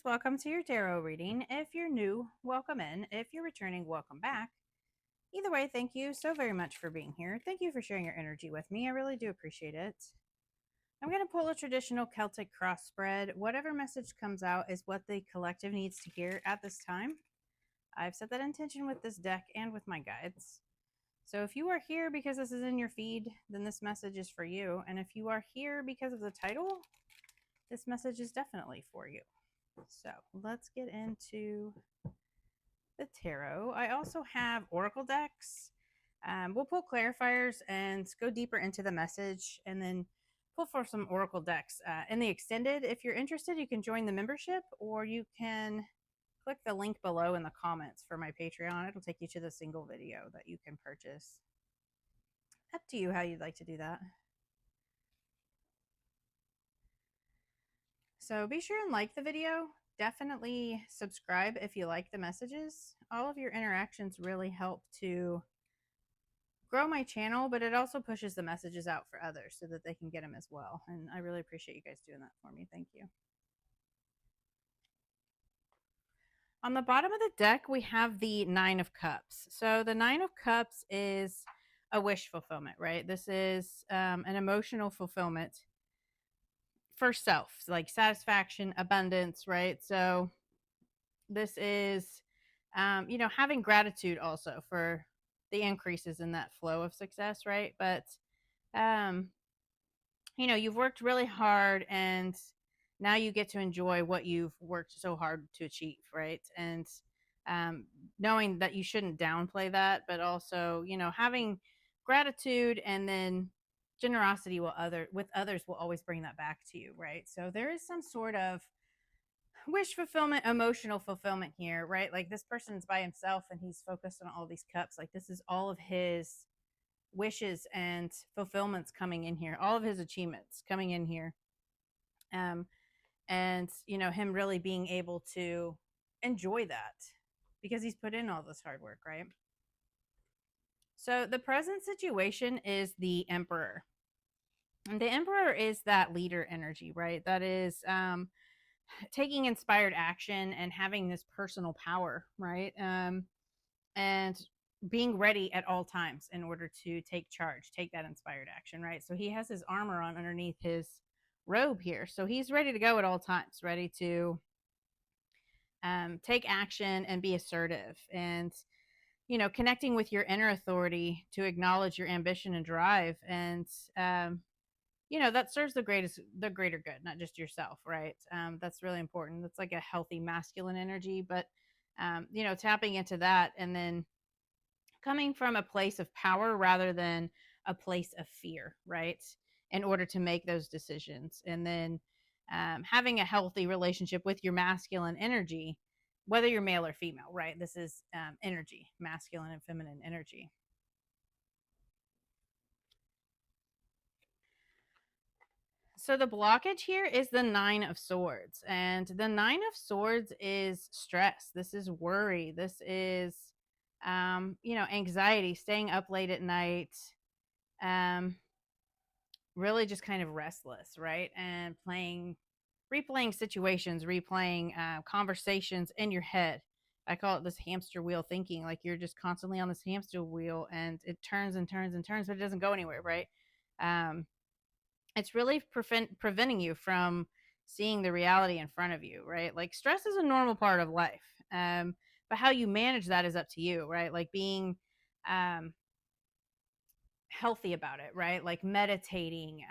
welcome to your tarot reading. If you're new, welcome in. If you're returning, welcome back. Either way, thank you so very much for being here. Thank you for sharing your energy with me. I really do appreciate it. I'm going to pull a traditional Celtic cross spread. Whatever message comes out is what the collective needs to hear at this time. I've set that intention with this deck and with my guides. So if you are here because this is in your feed, then this message is for you. And if you are here because of the title, this message is definitely for you. So let's get into the tarot. I also have oracle decks. We'll pull clarifiers and go deeper into the message and then pull for some oracle decks. In the extended, if you're interested, you can join the membership or you can click the link below in the comments for my Patreon. It'll take you to the single video that you can purchase. Up to you how you'd like to do that. So be sure and like the video. Definitely subscribe if you like the messages. All of your interactions really help to grow my channel, but it also pushes the messages out for others so that they can get them as well. And I really appreciate you guys doing that for me. Thank you. On the bottom of the deck, we have the Nine of Cups. So the Nine of Cups is a wish fulfillment, right? This is an emotional fulfillment for self, like satisfaction, abundance, right? So this is, having gratitude also for the increases in that flow of success, right? But, you've worked really hard and now you get to enjoy what you've worked so hard to achieve, right? And knowing that you shouldn't downplay that, but also, having gratitude and then generosity with others will always bring that back to you, right? So there is some sort of wish fulfillment, emotional fulfillment here, right? Like this person's by himself and he's focused on all these cups. Like this is all of his wishes and fulfillments coming in here, all of his achievements coming in here. And him really being able to enjoy that because he's put in all this hard work, right? So the present situation is the Emperor. And the Emperor is that leader energy, right? That is taking inspired action and having this personal power, right? And being ready at all times in order to take charge, take that inspired action, right? So he has his armor on underneath his robe here. So he's ready to go at all times, ready to take action and be assertive and, connecting with your inner authority to acknowledge your ambition and drive. And, that serves the greater good, not just yourself, right? That's really important. That's like a healthy masculine energy, but, tapping into that and then coming from a place of power rather than a place of fear, right? In order to make those decisions. And then having a healthy relationship with your masculine energy, whether you're male or female, right? This is energy, masculine and feminine energy. So the blockage here is the Nine of Swords. And the Nine of Swords is stress. This is worry. This is, anxiety, staying up late at night, really just kind of restless, right? And replaying situations, replaying conversations in your head. I call it this hamster wheel thinking, like you're just constantly on this hamster wheel and it turns and turns and turns, but it doesn't go anywhere, right? It's really preventing you from seeing the reality in front of you, right? Like stress is a normal part of life. But how you manage that is up to you, right? Like being healthy about it, right? Like meditating,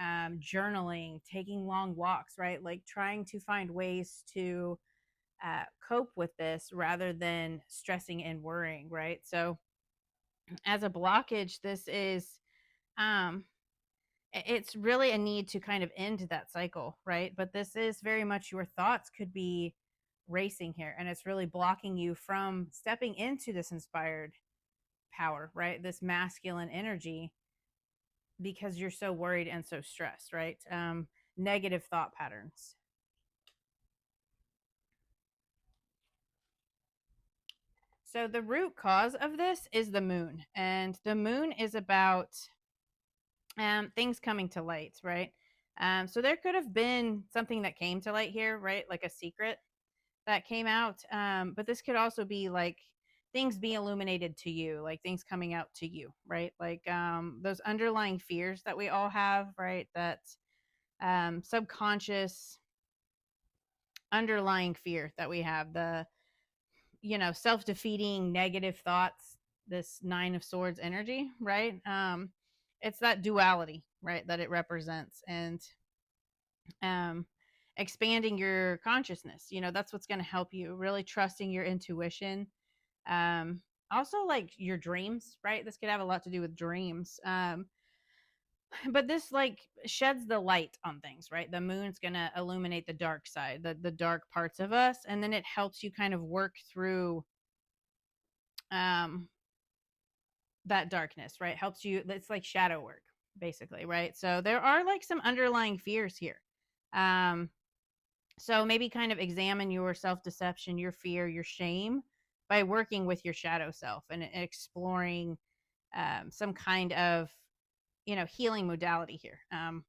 journaling, taking long walks, right? Like trying to find ways to cope with this rather than stressing and worrying, right? So as a blockage, this is it's really a need to kind of end that cycle, right? But this is very much your thoughts could be racing here and it's really blocking you from stepping into this inspired power, right? This masculine energy because you're so worried and so stressed, right? Negative thought patterns. So the root cause of this is the moon, and the moon is about things coming to light, right? So there could have been something that came to light here, right? Like a secret that came out. But this could also be like things being illuminated to you, like things coming out to you, right? Like those underlying fears that we all have, right? That subconscious underlying fear that we have, the self-defeating negative thoughts, this nine of swords energy, right? It's that duality, right, that it represents. And um expanding your consciousness, that's what's going to help you, really trusting your intuition. Also like your dreams, right? This could have a lot to do with dreams. But this like sheds the light on things, right? The moon's going to illuminate the dark side, the dark parts of us, and then it helps you kind of work through um that darkness, right? Helps you, it's like shadow work basically, right? So there are like some underlying fears here. So maybe kind of examine your self-deception, your fear, your shame by working with your shadow self and exploring some kind of healing modality here, and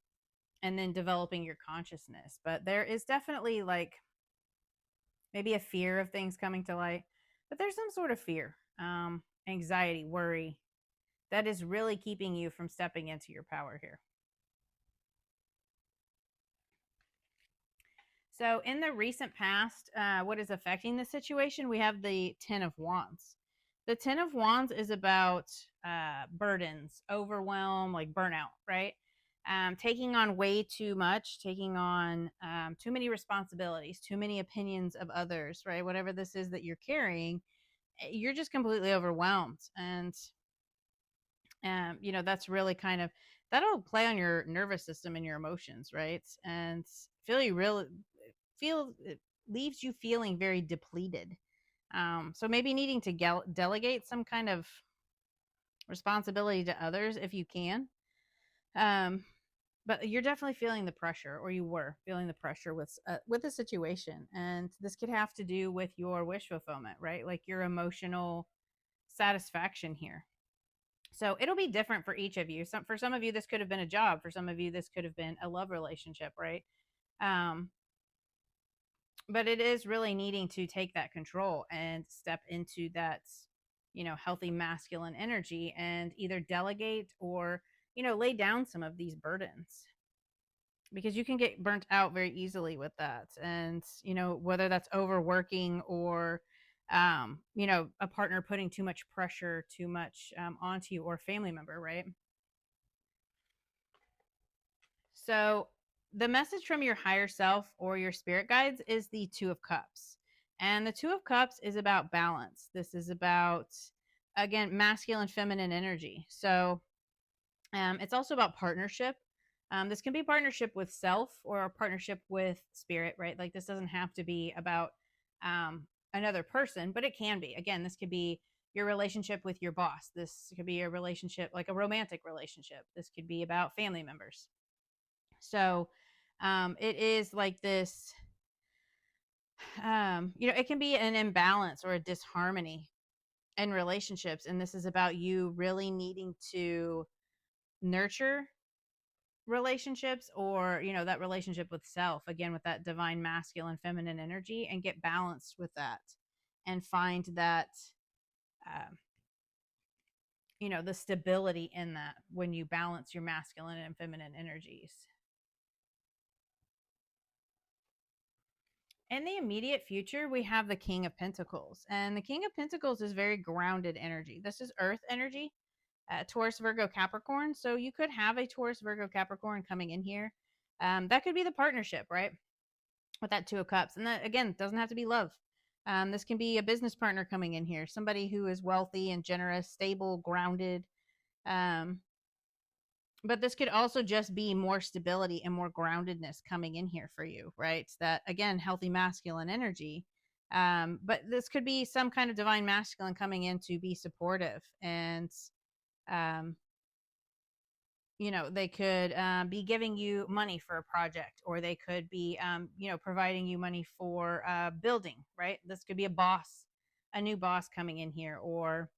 then developing your consciousness. But there is definitely like maybe a fear of things coming to light, but there's some sort of fear, anxiety, worry that is really keeping you from stepping into your power here. So in the recent past, what is affecting the situation? We have the Ten of Wands. The Ten of Wands is about burdens, overwhelm, like burnout, right? Taking on way too much, taking on too many responsibilities, too many opinions of others, right? Whatever this is that you're carrying, you're just completely overwhelmed. And that's really kind of, that'll play on your nervous system and your emotions, right? And feel it leaves you feeling very depleted. So maybe needing to delegate some kind of responsibility to others if you can. But you're definitely feeling the pressure, or you were feeling the pressure with the situation, and this could have to do with your wish fulfillment, right? Like your emotional satisfaction here. So it'll be different for each of you. For some of you, this could have been a job. For some of you, this could have been a love relationship, right? Um, but it is really needing to take that control and step into that, healthy masculine energy, and either delegate or, lay down some of these burdens, because you can get burnt out very easily with that. And, whether that's overworking or, a partner putting too much pressure, too much onto you, or a family member, right? So the message from your higher self or your spirit guides is the Two of Cups. And the Two of Cups is about balance. This is about, again, masculine, feminine energy. So it's also about partnership. This can be partnership with self or a partnership with spirit, right? Like this doesn't have to be about another person, but it can be. Again, this could be your relationship with your boss. This could be a relationship, like a romantic relationship. This could be about family members. So it is like this, it can be an imbalance or a disharmony in relationships. And this is about you really needing to nurture relationships, or, that relationship with self, again, with that divine masculine, feminine energy, and get balanced with that and find that, uh, the stability in that when you balance your masculine and feminine energies. In the immediate future, we have the King of Pentacles. And the King of Pentacles is very grounded energy. This is earth energy, Taurus, Virgo, Capricorn. So you could have a Taurus, Virgo, Capricorn coming in here. That could be the partnership, right? With that Two of Cups. And that, again, doesn't have to be love. This can be a business partner coming in here, somebody who is wealthy and generous, stable, grounded. But this could also just be more stability and more groundedness coming in here for you, right? That, again, healthy masculine energy. But this could be some kind of divine masculine coming in to be supportive. And um, they could be giving you money for a project, or they could be providing you money for building, right? This could be a new boss coming in here, or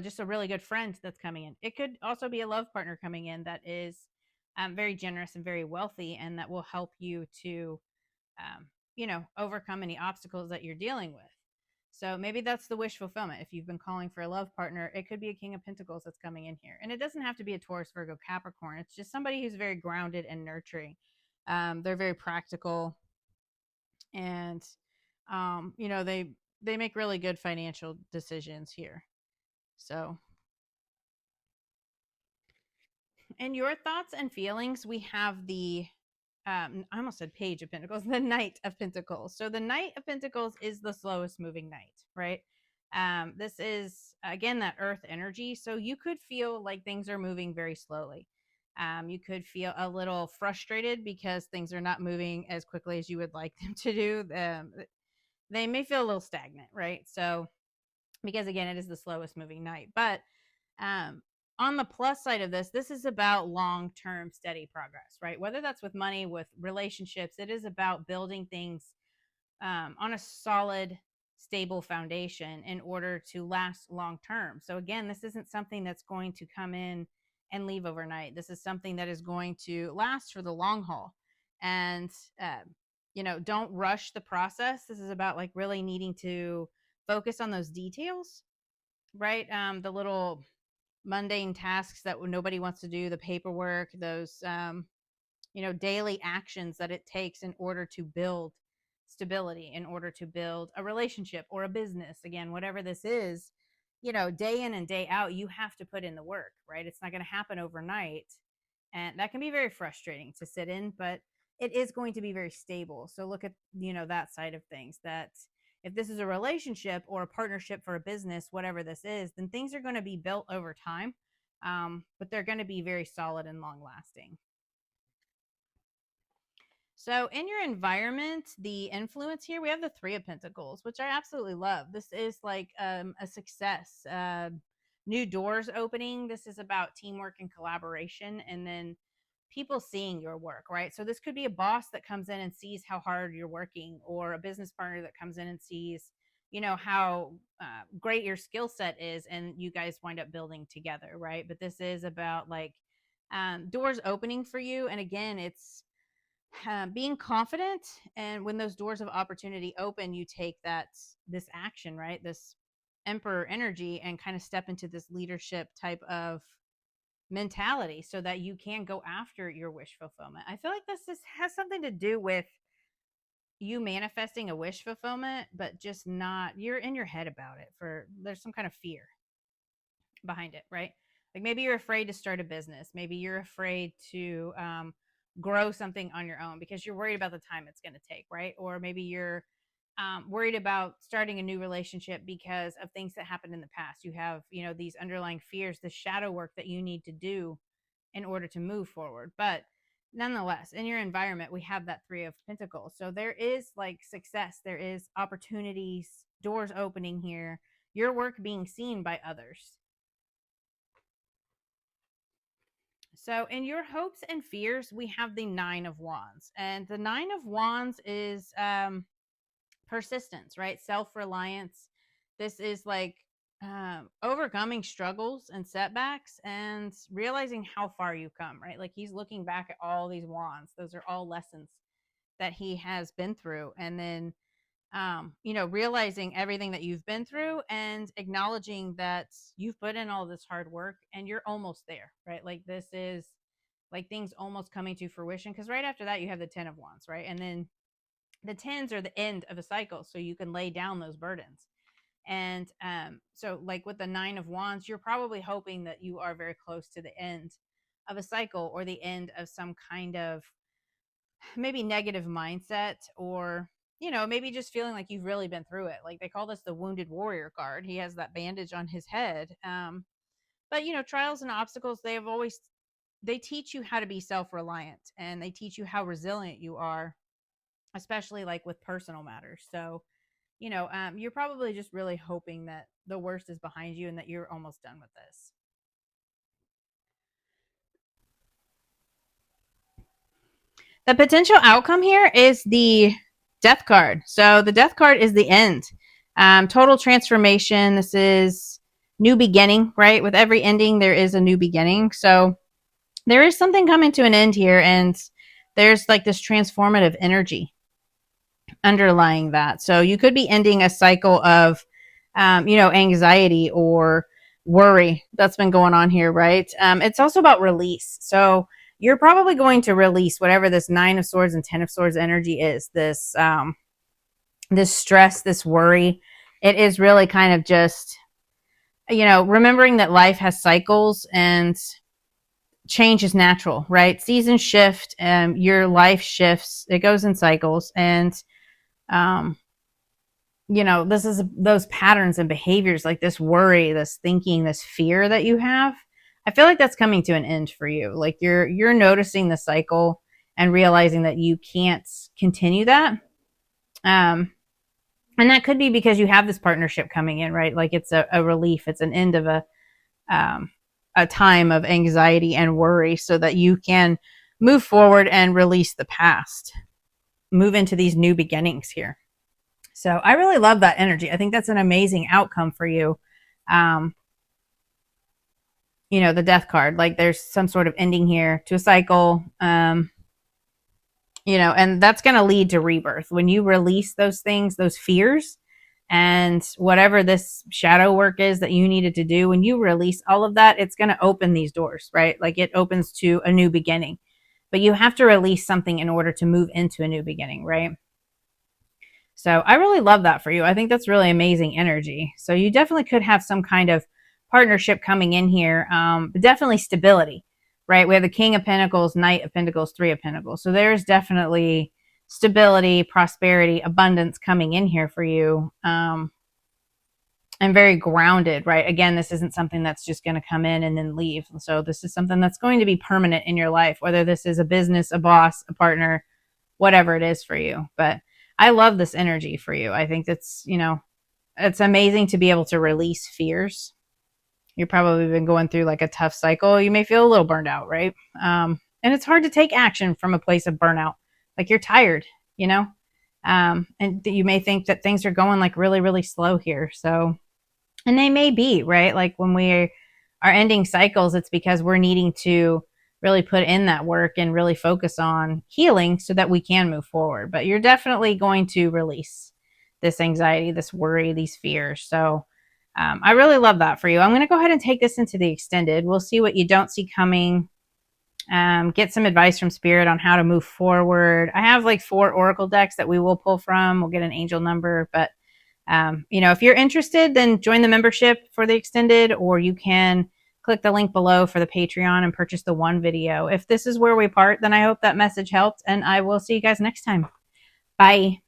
just a really good friend that's coming in. It could also be a love partner coming in that is very generous and very wealthy, and that will help you to overcome any obstacles that you're dealing with. So maybe that's the wish fulfillment. If you've been calling for a love partner, it could be a King of Pentacles that's coming in here. And it doesn't have to be a Taurus, Virgo, Capricorn. It's just somebody who's very grounded and nurturing. They're very practical, and they make really good financial decisions here. So, in your thoughts and feelings, we have the I almost said Page of Pentacles, the Knight of Pentacles. So the Knight of Pentacles is the slowest moving knight, right? This is, again, that earth energy. So you could feel like things are moving very slowly. You could feel a little frustrated because things are not moving as quickly as you would like them to do. They may feel a little stagnant, right? So, because again, it is the slowest moving knight. But on the plus side of this is about long-term steady progress, right? Whether that's with money, with relationships, it is about building things on a solid, stable foundation in order to last long-term. So again, this isn't something that's going to come in and leave overnight. This is something that is going to last for the long haul. And, don't rush the process. This is about like really needing to focus on those details, right? The little mundane tasks that nobody wants to do, the paperwork, those daily actions that it takes in order to build stability, in order to build a relationship or a business. Again, whatever this is, day in and day out, you have to put in the work, right? It's not going to happen overnight, and that can be very frustrating to sit in, but it is going to be very stable. So look at that side of things, that if this is a relationship or a partnership for a business, whatever this is, then things are going to be built over time, but they're going to be very solid and long lasting. So in your environment, the influence here, we have the Three of Pentacles, which I absolutely love. This is like a success, new doors opening. This is about teamwork and collaboration, and then people seeing your work, right? So this could be a boss that comes in and sees how hard you're working, or a business partner that comes in and sees, how great your skill set is, and you guys wind up building together, right? But this is about like doors opening for you. And again, it's being confident, and when those doors of opportunity open, you take this action, right? This Emperor energy, and kind of step into this leadership type of mentality so that you can go after your wish fulfillment. I feel like this has something to do with you manifesting a wish fulfillment, but just not, you're in your head about it, there's some kind of fear behind it, right? Like maybe you're afraid to start a business. Maybe you're afraid to grow something on your own because you're worried about the time it's going to take, right? Or maybe you're worried about starting a new relationship because of things that happened in the past. You have, these underlying fears, the shadow work that you need to do in order to move forward. But nonetheless, in your environment, we have that Three of Pentacles. So there is like success, there is opportunities, doors opening here, your work being seen by others. So in your hopes and fears, we have the Nine of Wands. And the Nine of Wands is persistence, right? Self-reliance. This is like overcoming struggles and setbacks and realizing how far you've come, right? Like he's looking back at all these wands. Those are all lessons that he has been through. And then, realizing everything that you've been through and acknowledging that you've put in all this hard work and you're almost there, right? Like this is like things almost coming to fruition, because right after that you have the Ten of Wands, right? And then the tens are the end of a cycle, so you can lay down those burdens. And so like with the Nine of Wands, you're probably hoping that you are very close to the end of a cycle, or the end of some kind of maybe negative mindset, or maybe just feeling like you've really been through it. Like they call this the Wounded Warrior card. He has that bandage on his head. But trials and obstacles, they teach you how to be self-reliant, and they teach you how resilient you are, especially like with personal matters. So you're probably just really hoping that the worst is behind you and that you're almost done with this. The potential outcome here is the Death card. So the Death card is the end. Total transformation. This is new beginning, right? With every ending, there is a new beginning. So there is something coming to an end here, and there's like this transformative energy. underlying that. So you could be ending a cycle of, anxiety or worry that's been going on here, right? It's also about release. So you're probably going to release whatever this Nine of Swords and Ten of Swords energy is. This stress, this worry. It is really kind of just, remembering that life has cycles and change is natural, right? Seasons shift, and your life shifts. It goes in cycles, and um, this is those patterns and behaviors, like this worry, this thinking, this fear that you have. I feel like that's coming to an end for you. Like you're noticing the cycle and realizing that you can't continue that. And that could be because you have this partnership coming in, right? Like it's a relief. It's an end of a time of anxiety and worry so that you can move forward and release the past, move into these new beginnings here. So I really love that energy. I think that's an amazing outcome for you. The death card, like there's some sort of ending here to a cycle, and that's going to lead to rebirth. When you release those things, those fears, and whatever this shadow work is that you needed to do, when you release all of that, it's going to open these doors, right? Like it opens to a new beginning. But you have to release something in order to move into a new beginning, right? So I really love that for you. I think that's really amazing energy. So you definitely could have some kind of partnership coming in here, but definitely stability, right? We have the King of Pentacles, Knight of Pentacles, Three of Pentacles. So there's definitely stability, prosperity, abundance coming in here for you, and very grounded, right? Again, this isn't something that's just going to come in and then leave. So this is something that's going to be permanent in your life, whether this is a business, a boss, a partner, whatever it is for you. But I love this energy for you. I think that's, it's amazing to be able to release fears. You've probably been going through like a tough cycle. You may feel a little burned out, right? And it's hard to take action from a place of burnout. Like you're tired, and you may think that things are going like really, really slow here. So, and they may be, right? Like when we are ending cycles, it's because we're needing to really put in that work and really focus on healing so that we can move forward. But you're definitely going to release this anxiety, this worry, these fears. So I really love that for you. I'm going to go ahead and take this into the extended. We'll see what you don't see coming. Get some advice from Spirit on how to move forward. I have like 4 oracle decks that we will pull from. We'll get an angel number. But, if you're interested, then join the membership for the extended, or you can click the link below for the Patreon and purchase the 1 video. If this is where we part, then I hope that message helped, and I will see you guys next time. Bye.